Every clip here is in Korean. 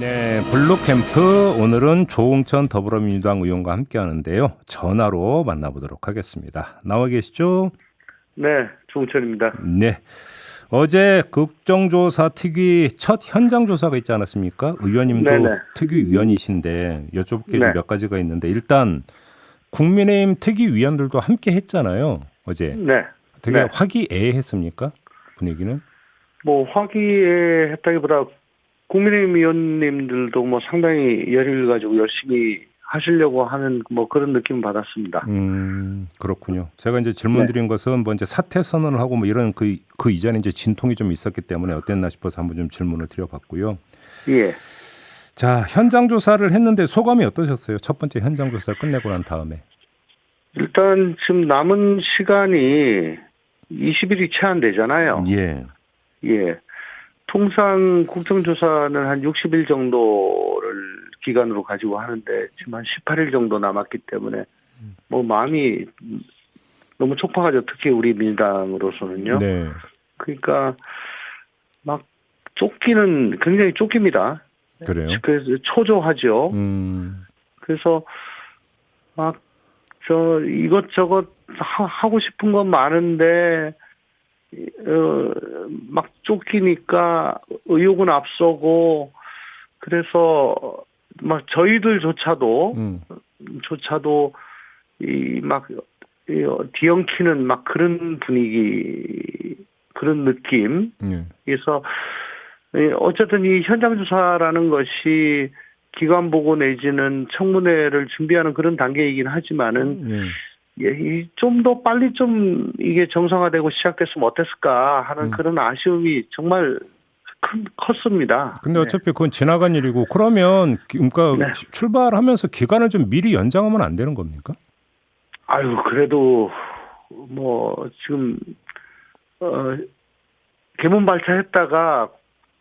네, 블루캠프 오늘은 조응천 더불어민주당 의원과 함께하는데요. 전화로 만나보도록 하겠습니다. 나와 계시죠? 네, 조홍천입니다. 네. 어제 국정조사 특위 첫 현장 조사가 있지 않았습니까? 의원님도 네네. 특위위원이신데 여쭤볼 게 좀 네, 몇 가지가 있는데 일단 국민의힘 특위위원들도 함께 했잖아요. 어제. 네, 되게 네. 화기애애했습니까? 분위기는? 뭐 화기애애했다기보다 국민의힘 의원님들도 뭐 상당히 열의를 가지고 열심히 하시려고 하는 뭐 그런 느낌 받았습니다. 그렇군요. 제가 이제 질문 네, 드린 것은 뭐 이제 사퇴 선언을 하고 뭐 이런 그 이전에 이제 진통이 좀 있었기 때문에 어땠나 싶어서 한번 좀 질문을 드려봤고요. 예. 자, 현장 조사를 했는데 소감이 어떠셨어요? 첫 번째 현장 조사를 끝내고 난 다음에. 일단 지금 남은 시간이 20일이 채 안 되잖아요. 예. 예. 통상 국정조사는 한 60일 정도를 기간으로 가지고 하는데 지금 한 18일 정도 남았기 때문에 뭐 마음이 너무 촉박하죠. 특히 우리 민주당으로서는요. 네. 그러니까 막 쫓기는 굉장히 쫓깁니다. 그래요. 그래서 초조하죠. 그래서 막 이것저것 하고 싶은 건 많은데 막 쫓기니까 의욕은 앞서고 그래서 막 저희들조차도 이막 뒤엉키는 막 그런 분위기 그런 느낌. 그래서 어쨌든 이 현장 조사라는 것이 기관 보고 내지는 청문회를 준비하는 그런 단계이긴 하지만은 좀 더 빨리 좀 이게 정상화되고 시작됐으면 어땠을까 하는 그런 아쉬움이 정말 컸습니다. 근데 어차피 그건 지나간 일이고 그러면 그러니까 네. 출발하면서 기간을 좀 미리 연장하면 안 되는 겁니까? 아유 그래도 뭐 지금 개문 발차했다가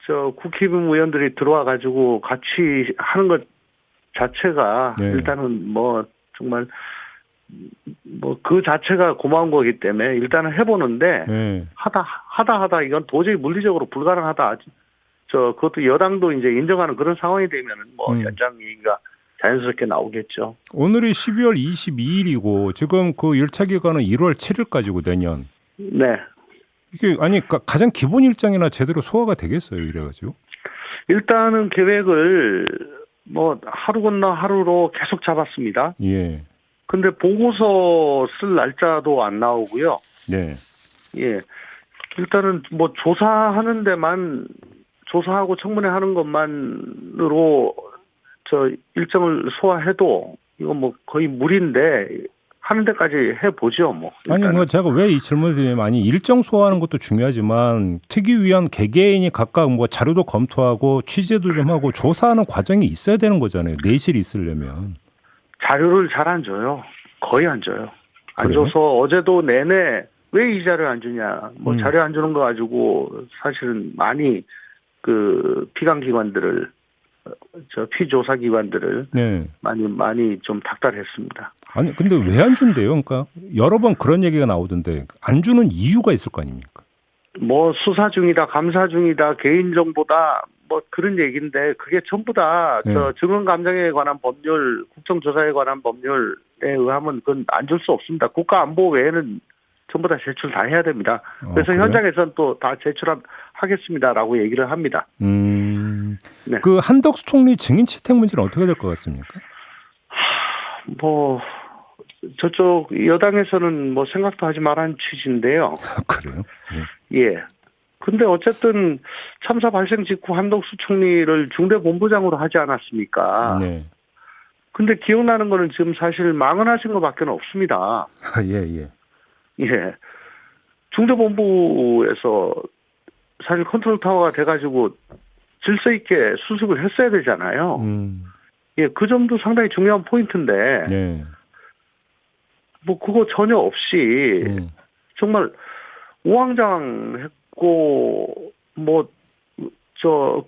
저 국회의원 의원들이 들어와 가지고 같이 하는 것 자체가 네. 일단은 뭐 정말 뭐 그 자체가 고마운 거기 때문에 일단은 해보는데 네. 하다 이건 도저히 물리적으로 불가능하다. 그것도 여당도 이제 인정하는 그런 상황이 되면은 뭐 연장 얘기가 자연스럽게 나오겠죠. 오늘이 12월 22일이고 지금 그 1차 기간은 1월 7일까지고 내년. 네. 이게 아니 가장 기본 일정이나 제대로 소화가 되겠어요 이래가지고. 일단은 계획을 뭐 하루 건너 하루로 계속 잡았습니다. 예. 근데 보고서 쓸 날짜도 안 나오고요. 네. 예. 일단은 뭐 조사하는 데만 조사하고 청문회 하는 것만으로 일정을 소화해도 이건 뭐 거의 무리인데 하는 데까지 해보죠 뭐. 일단은. 아니 뭐 제가 왜 이 질문을 드리냐면 아니 일정 소화하는 것도 중요하지만 특위위원 개개인이 각각 뭐 자료도 검토하고 취재도 좀 하고 조사하는 과정이 있어야 되는 거잖아요. 내실이 있으려면. 자료를 잘 안 줘요. 거의 안 줘요. 안 그래요? 줘서 어제도 내내 왜 이 자료 안 주냐. 뭐 자료 안 주는 거 가지고 사실은 많이 그 피감기관들을 피조사 기관들을 네. 많이 좀 닥달했습니다. 아니 근데 왜 안 준대요? 그러니까 여러 번 그런 얘기가 나오던데 안 주는 이유가 있을 거 아닙니까? 뭐 수사 중이다, 감사 중이다, 개인 정보다 뭐 그런 얘기인데 그게 전부 다 증언 감정에 관한 법률, 국정조사에 관한 법률에 의하면 그건 안 줄 수 없습니다. 국가안보 외에는 전부 다 제출 다 해야 됩니다. 그래서 그래요? 현장에서는 또 다 제출하겠습니다라고 얘기를 합니다. 네. 그 한덕수 총리 증인 채택 문제는 어떻게 될 것 같습니까? 뭐 저쪽 여당에서는 뭐 생각도 하지 말라는 취지인데요. 그래요? 예. 근데 어쨌든 참사 발생 직후 한덕수 총리를 중대본부장으로 하지 않았습니까? 네. 근데 기억나는 거는 지금 사실 망언하신 것밖에 없습니다. 예. 예. 중대본부에서 사실 컨트롤 타워가 돼가지고 질서 있게 수습을 했어야 되잖아요. 예, 그 점도 상당히 중요한 포인트인데, 네. 뭐 그거 전혀 없이 정말 우왕좌왕했고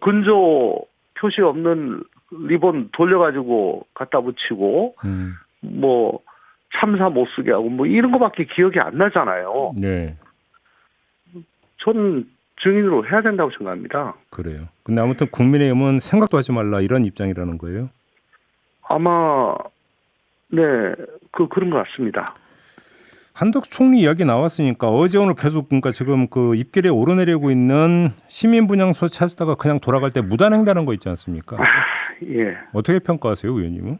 근조 표시 없는 리본 돌려가지고 갖다 붙이고 뭐 참사 못 쓰게 하고 뭐 이런 거밖에 기억이 안 나잖아요. 네. 저는 증인으로 해야 된다고 생각합니다. 그래요. 근데 아무튼 국민의힘은 생각도 하지 말라 이런 입장이라는 거예요. 아마 네, 그런 것 같습니다. 한덕수 총리 이야기 나왔으니까 어제 오늘 계속 그러니까 지금 그 입길에 오르내리고 있는 시민 분향소 찾다가 그냥 돌아갈 때 무단횡단한 거 있지 않습니까? 예. 어떻게 평가하세요, 의원님은?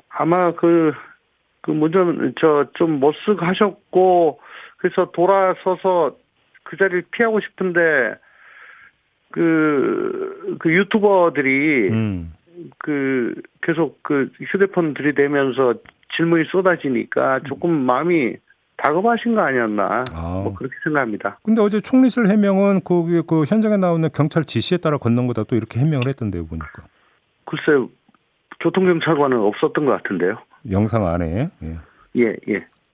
아마 먼저 좀 머쓱하셨고 그래서 돌아서서 그 자리를 피하고 싶은데 그 유튜버들이 계속 휴대폰 들이대면서 질문이 쏟아지니까 조금 마음이 다급하신 거 아니었나 뭐 그렇게 생각합니다. 근데 어제 총리실 해명은 그 현장에 나오는 경찰 지시에 따라 건넌 거다 또 이렇게 해명을 했던데요, 보니까. 글쎄 교통경찰관은 없었던 것 같은데요. 영상 안에. 예.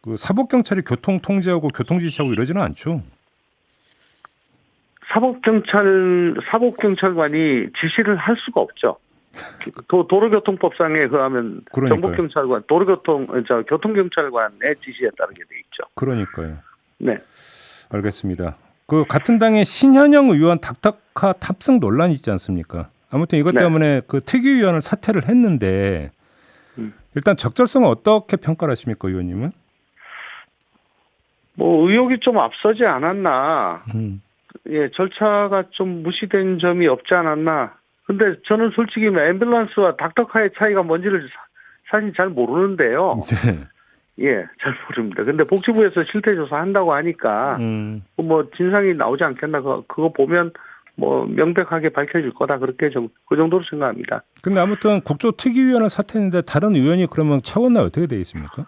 그 사복 경찰이 교통 통제하고 교통 지시하고 이러지는 않죠. 사복경찰관이 지시를 할 수가 없죠. 도로교통법상에 의하면 정복경찰관, 교통경찰관의 지시에 따르게 돼 있죠. 그러니까요. 네. 알겠습니다. 그 같은 당의 신현영 의원 닥터카 탑승 논란이 있지 않습니까? 아무튼 이것 때문에 그 특위위원을 사퇴를 했는데 일단 적절성은 어떻게 평가를 하십니까, 의원님은? 뭐 의혹이 좀 앞서지 않았나. 예, 절차가 좀 무시된 점이 없지 않았나. 근데 저는 솔직히 앰뷸런스와 닥터카의 차이가 뭔지를 사실 잘 모르는데요. 네. 예, 잘 모릅니다. 근데 복지부에서 실태조사 한다고 하니까 뭐 진상이 나오지 않겠나. 그거 보면 뭐 명백하게 밝혀질 거다. 그렇게 그 정도로 생각합니다. 근데 아무튼 국조특위위원을 사퇴했는데 다른 의원이 그러면 차원나 어떻게 되어 있습니까?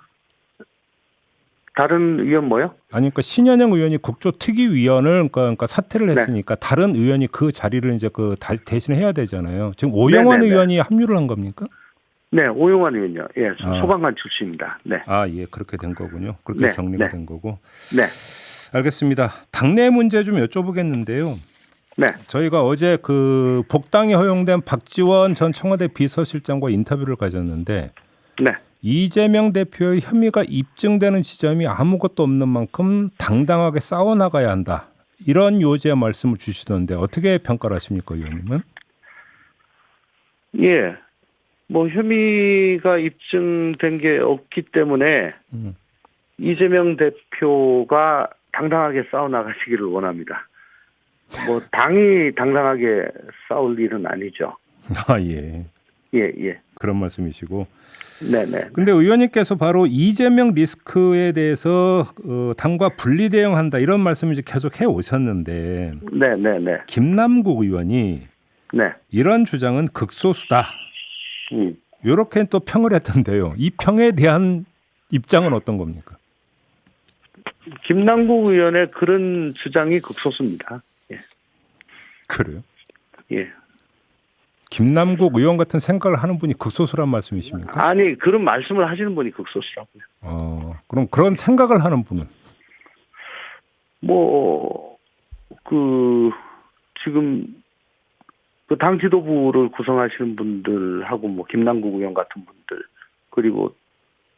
다른 의원 뭐요? 아니 그러니까 신현영 의원이 국조특위위원을 그러니까 사퇴를 했으니까 다른 의원이 그 자리를 이제 대신 해야 되잖아요. 지금 오영환 의원이 합류를 한 겁니까? 네, 오영환 의원요. 예, 소방관 출신입니다. 네. 예, 그렇게 된 거군요. 그렇게 정리가 된 거고. 네. 알겠습니다. 당내 문제 좀 여쭤보겠는데요. 네. 저희가 어제 그 복당이 허용된 박지원 전 청와대 비서실장과 인터뷰를 가졌는데 네. 이재명 대표의 혐의가 입증되는 지점이 아무것도 없는 만큼 당당하게 싸워나가야 한다. 이런 요지의 말씀을 주시던데 어떻게 평가를 하십니까, 의원님은? 예. 뭐 혐의가 입증된 게 없기 때문에 이재명 대표가 당당하게 싸워나가시기를 원합니다. 뭐 당이 당당하게 싸울 일은 아니죠. 예. 예. 그런 말씀이시고. 네네. 근데 의원님께서 바로 이재명 리스크에 대해서 당과 분리 대응한다 이런 말씀을 이제 계속 해 오셨는데. 네네네. 김남국 의원이 이런 주장은 극소수다. 이렇게 또 평을 했던데요. 이 평에 대한 입장은 어떤 겁니까? 김남국 의원의 그런 주장이 극소수입니다. 예. 그래요? 예. 김남국 의원 같은 생각을 하는 분이 극소수란 말씀이십니까? 아니 그런 말씀을 하시는 분이 극소수라고요. 그럼 그런 생각을 하는 분은? 지금 당 지도부를 구성하시는 분들하고 뭐 김남국 의원 같은 분들 그리고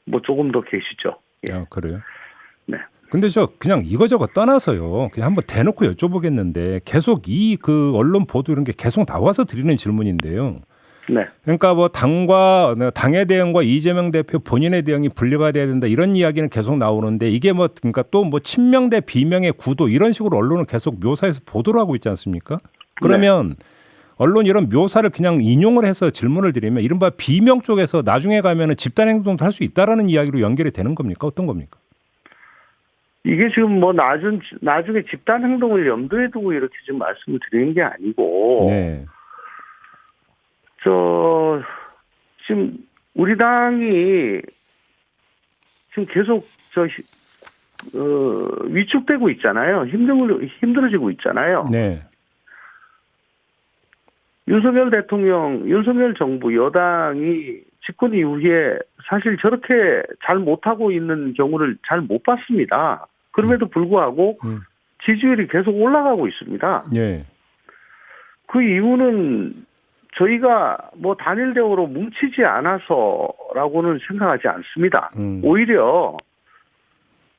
뭐 조금 더 계시죠. 예. 그래요? 네. 근데 그냥 이거저거 떠나서요. 그냥 한번 대놓고 여쭤보겠는데 계속 그 언론 보도 이런 게 계속 나와서 드리는 질문인데요. 네. 그러니까 뭐 당의 대응과 이재명 대표 본인의 대응이 분리가 돼야 된다 이런 이야기는 계속 나오는데 이게 그러니까 또 친명 대 비명의 구도 이런 식으로 언론은 계속 묘사해서 보도를 하고 있지 않습니까? 그러면 언론이 이런 묘사를 그냥 인용을 해서 질문을 드리면 이른바 비명 쪽에서 나중에 가면은 집단 행동도 할 수 있다라는 이야기로 연결이 되는 겁니까? 어떤 겁니까? 이게 지금 뭐 나중에 집단 행동을 염두에 두고 이렇게 지금 말씀을 드리는 게 아니고, 지금 우리 당이 지금 계속 위축되고 있잖아요. 힘들어지고 있잖아요. 네. 윤석열 대통령, 윤석열 정부, 여당이 집권 이후에 사실 저렇게 잘 못하고 있는 경우를 잘 못 봤습니다. 그럼에도 불구하고 지지율이 계속 올라가고 있습니다. 예. 그 이유는 저희가 뭐 단일 대우로 뭉치지 않아서라고는 생각하지 않습니다. 오히려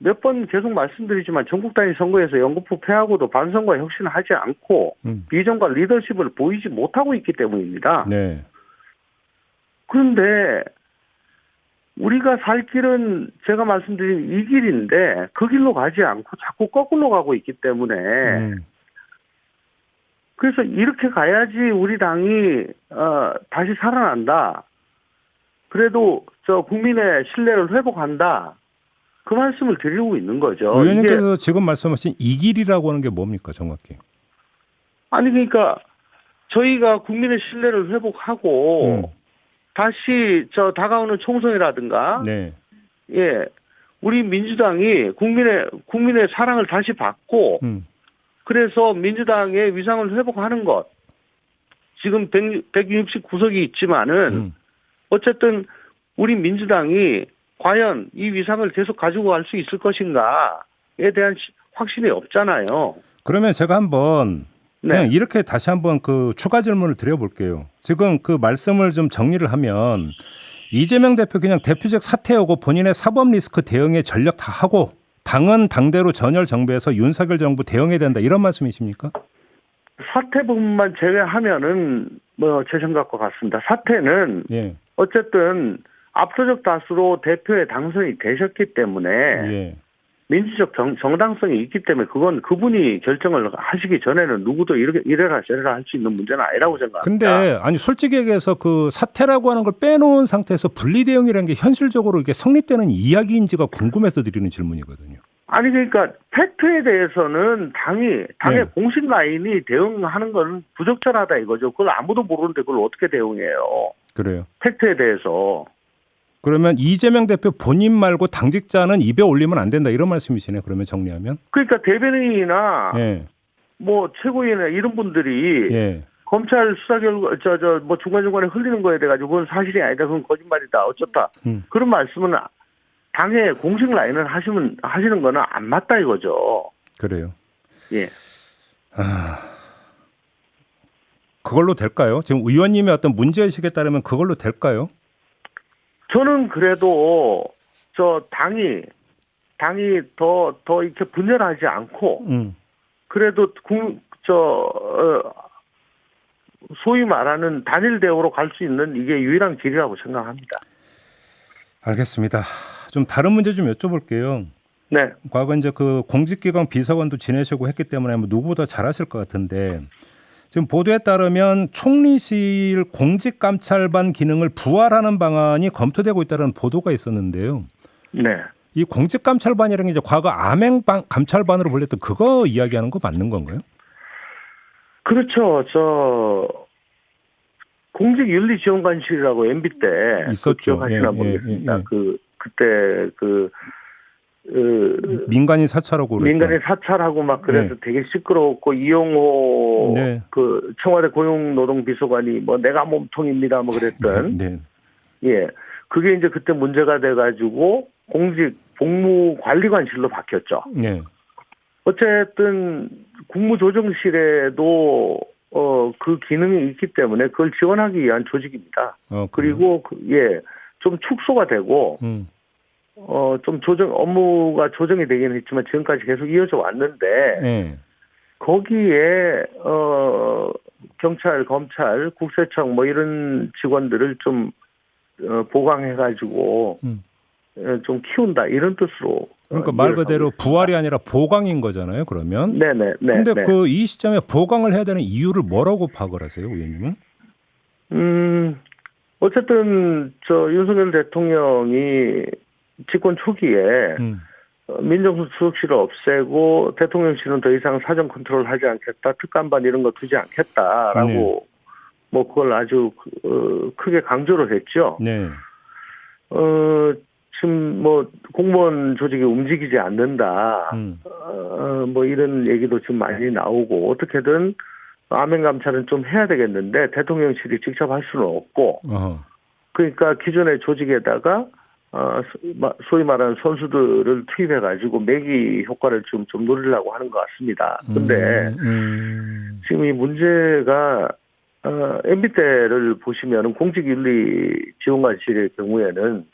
몇 번 계속 말씀드리지만 전국 단위 선거에서 연거푸 패하고도 반성과 혁신을 하지 않고 비전과 리더십을 보이지 못하고 있기 때문입니다. 네. 그런데 우리가 살 길은 제가 말씀드린 이 길인데 그 길로 가지 않고 자꾸 거꾸로 가고 있기 때문에 그래서 이렇게 가야지 우리 당이 다시 살아난다. 그래도 저 국민의 신뢰를 회복한다. 그 말씀을 드리고 있는 거죠. 의원님께서 지금 말씀하신 이 길이라고 하는 게 뭡니까 정확히? 아니 그러니까 저희가 국민의 신뢰를 회복하고 다시 저 다가오는 총선이라든가 네. 예 우리 민주당이 국민의 사랑을 다시 받고 그래서 민주당의 위상을 회복하는 것 지금 169석이 있지만은 어쨌든 우리 민주당이 과연 이 위상을 계속 가지고 갈 수 있을 것인가에 대한 확신이 없잖아요. 그러면 제가 한번 그냥 네. 이렇게 다시 한번 그 추가 질문을 드려볼게요. 지금 그 말씀을 좀 정리를 하면 이재명 대표 그냥 대표적 사퇴하고 본인의 사법 리스크 대응에 전력 다 하고 당은 당대로 전열 정부에서 윤석열 정부 대응해야 된다 이런 말씀이십니까? 사퇴 부분만 제외하면은 뭐 제 생각과 같습니다. 사퇴는 예. 어쨌든 압도적 다수로 대표에 당선이 되셨기 때문에 예. 민주적 정당성이 있기 때문에 그건 그분이 결정을 하시기 전에는 누구도 이래라 저래라 할 수 있는 문제는 아니라고 생각합니다. 근데 아니 솔직히 얘기해서 그 사퇴라고 하는 걸 빼놓은 상태에서 분리 대응이라는 게 현실적으로 이게 성립되는 이야기인지가 궁금해서 드리는 질문이거든요. 아니 그러니까 팩트에 대해서는 당의 네. 공식 라인이 대응하는 건 부적절하다 이거죠. 그걸 아무도 모르는데 그걸 어떻게 대응해요. 그래요. 팩트에 대해서. 그러면 이재명 대표 본인 말고 당직자는 입에 올리면 안 된다 이런 말씀이시네. 그러면 정리하면. 그러니까 대변인이나 예. 뭐 최고위나 이런 분들이 예. 검찰 수사 결과 뭐 중간중간에 흘리는 거에 대해 가지고 그건 사실이 아니다. 그건 거짓말이다. 어쩌다. 그런 말씀은 당의 공식 라인을 하시는 거는 안 맞다 이거죠. 그래요. 예. 그걸로 될까요? 지금 의원님의 어떤 문제의식에 따르면 그걸로 될까요? 저는 그래도 저 당이 더 이렇게 분열하지 않고 그래도 소위 말하는 단일 대우로 갈 수 있는 이게 유일한 길이라고 생각합니다. 알겠습니다. 좀 다른 문제 좀 여쭤볼게요. 네. 과거 이제 그 공직기관 비서관도 지내시고 했기 때문에 뭐 누구보다 잘하실 것 같은데 지금 보도에 따르면 총리실 공직감찰반 기능을 부활하는 방안이 검토되고 있다는 보도가 있었는데요. 네. 이 공직감찰반이라는 게 이제 과거 감찰반으로 불렸던 그거 이야기하는 거 맞는 건가요? 그렇죠. 공직윤리지원관실이라고 MB 때 있었죠. 기억하시나 모르겠습니다. 그때 민간인 사찰하고 민간인 사찰하고 막 그래서 되게 시끄러웠고 이용호 그 청와대 고용노동비서관이 뭐 내가 몸통입니다 뭐 그랬던 예 그게 이제 그때 문제가 돼가지고 복무관리관실로 바뀌었죠. 어쨌든 국무조정실에도 그 기능이 있기 때문에 그걸 지원하기 위한 조직입니다. 그리고 좀 축소가 되고 좀 업무가 조정이 되긴 했지만 지금까지 계속 이어져 왔는데 거기에 경찰, 검찰, 국세청 뭐 이런 직원들을 좀 보강해가지고 좀 키운다 이런 뜻으로. 그러니까 말 그대로 부활이 아니라 보강인 거잖아요. 그러면. 네네. 근데 그 이 시점에 보강을 해야 되는 이유를 뭐라고 파악을 하세요, 의원님은? 어쨌든 윤석열 대통령이 집권 초기에 민정수석실을 없애고 대통령실은 더 이상 사정 컨트롤 하지 않겠다, 특감반 이런 거 두지 않겠다라고 뭐 그걸 아주 크게 강조를 했죠. 지금 뭐 공무원 조직이 움직이지 않는다. 뭐 이런 얘기도 좀 많이 나오고 어떻게든 아멘 감찰은 좀 해야 되겠는데 대통령실이 직접 할 수는 없고 그러니까 기존의 조직에다가 소위 말하는 선수들을 투입해가지고 매기 효과를 좀 노리려고 하는 것 같습니다. 근데 지금 이 문제가 MB 때를 보시면은 공직윤리지원관실의 경우에는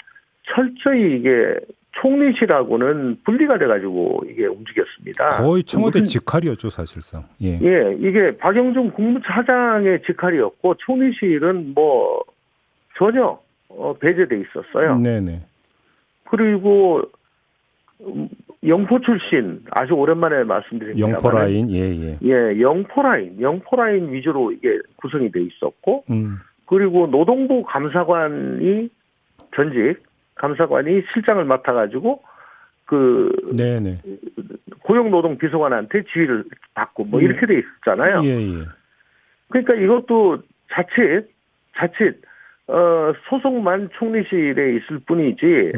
철저히 이게 총리실하고는 분리가 돼가지고 이게 움직였습니다. 거의 청와대 무슨- 직할이었죠, 사실상. 예. 예, 이게 박영준 국무차장의 직할이었고 총리실은 뭐 전혀 배제돼 있었어요. 네네. 그리고 영포 출신 아주 오랜만에 말씀드립니다. 영포라인, 예. 예, 영포라인 위주로 이게 구성이 돼 있었고, 그리고 노동부 감사관이 전직 감사관이 실장을 맡아가지고 네네. 고용노동 비서관한테 지휘를 받고 뭐 이렇게 돼 있었잖아요. 예. 그러니까 이것도 자칫 소속만 총리실에 있을 뿐이지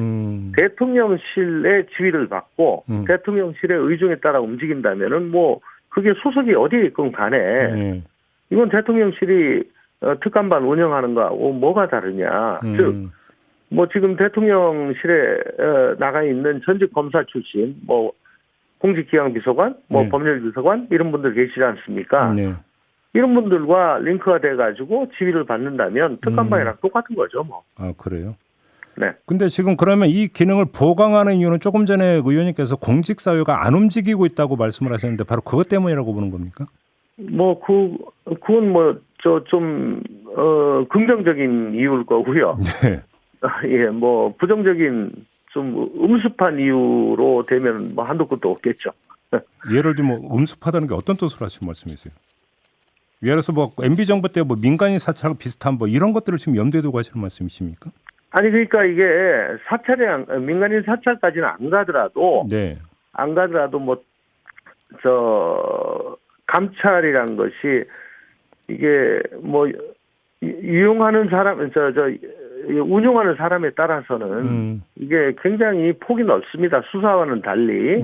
대통령실의 지휘를 받고 대통령실의 의중에 따라 움직인다면은 뭐 그게 소속이 어디에 있건 간에 이건 대통령실이 특감반 운영하는 거하고 뭐가 다르냐. 즉 뭐 지금 대통령실에 나가 있는 전직 검사 출신 뭐 공직기강비서관, 뭐 네. 법률비서관 이런 분들 계시지 않습니까? 네. 이런 분들과 링크가 돼가지고 지휘를 받는다면 특감반이랑 똑같은 거죠, 뭐. 아, 그래요? 네. 근데 지금 그러면 이 기능을 보강하는 이유는 조금 전에 의원님께서 공직사회가 안 움직이고 있다고 말씀을 하셨는데 바로 그것 때문이라고 보는 겁니까? 뭐, 그건 뭐, 좀, 긍정적인 이유일 거고요. 네. 예, 뭐, 부정적인 좀 음습한 이유로 되면 뭐 한도 끝도 없겠죠. 예를 들면 음습하다는 게 어떤 뜻으로 하시는 말씀이세요? 예를 들어서 뭐 MB 정부 때 뭐 민간인 사찰 비슷한 뭐 이런 것들을 지금 염두에 두고 하시는 말씀이십니까? 아니, 그러니까 이게 민간인 사찰까지는 안 가더라도, 네. 뭐, 감찰이란 것이 이게 뭐, 이용하는 사람, 운용하는 사람에 따라서는 이게 굉장히 폭이 넓습니다. 수사와는 달리.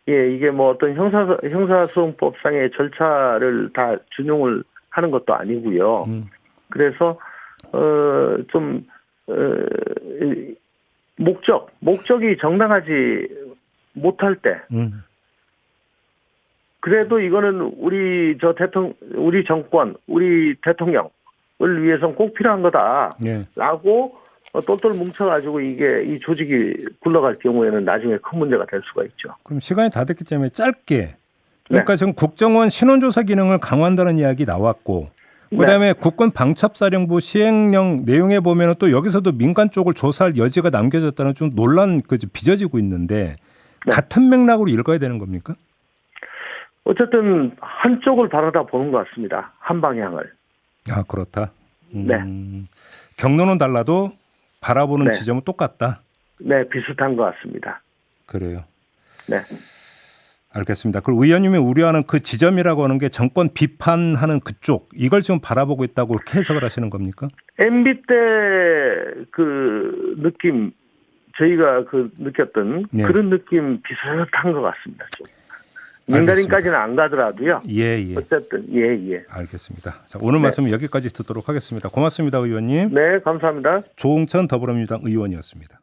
예, 이게 뭐 어떤 형사소송법상의 절차를 다 준용을 하는 것도 아니고요. 그래서 목적이 정당하지 못할 때, 그래도 이거는 우리 정권, 우리 대통령을 위해서는 꼭 필요한 거다라고 똘똘 뭉쳐가지고 이 조직이 굴러갈 경우에는 나중에 큰 문제가 될 수가 있죠. 그럼 시간이 다 됐기 때문에 짧게. 그러니까 지금 국정원 신원조사 기능을 강화한다는 이야기 나왔고, 그다음에 국군 방첩사령부 시행령 내용에 보면은 또 여기서도 민간 쪽을 조사할 여지가 남겨졌다는 좀 논란 빚어지고 있는데 같은 맥락으로 읽어야 되는 겁니까? 어쨌든 한쪽을 바라다 보는 것 같습니다. 한 방향을. 아, 그렇다. 네. 경로는 달라도 바라보는 지점은 똑같다. 네, 비슷한 것 같습니다. 그래요. 네. 알겠습니다. 그리고 의원님이 우려하는 그 지점이라고 하는 게 정권 비판하는 그쪽, 이걸 지금 바라보고 있다고 그렇게 해석을 하시는 겁니까? MB 때 그 느낌, 저희가 느꼈던 그런 느낌 비슷한 것 같습니다. 좀. 민간인까지는 안 가더라도요. 예. 어쨌든 예. 알겠습니다. 자, 오늘 말씀은 여기까지 듣도록 하겠습니다. 고맙습니다, 의원님. 네, 감사합니다. 조홍천 더불어민주당 의원이었습니다.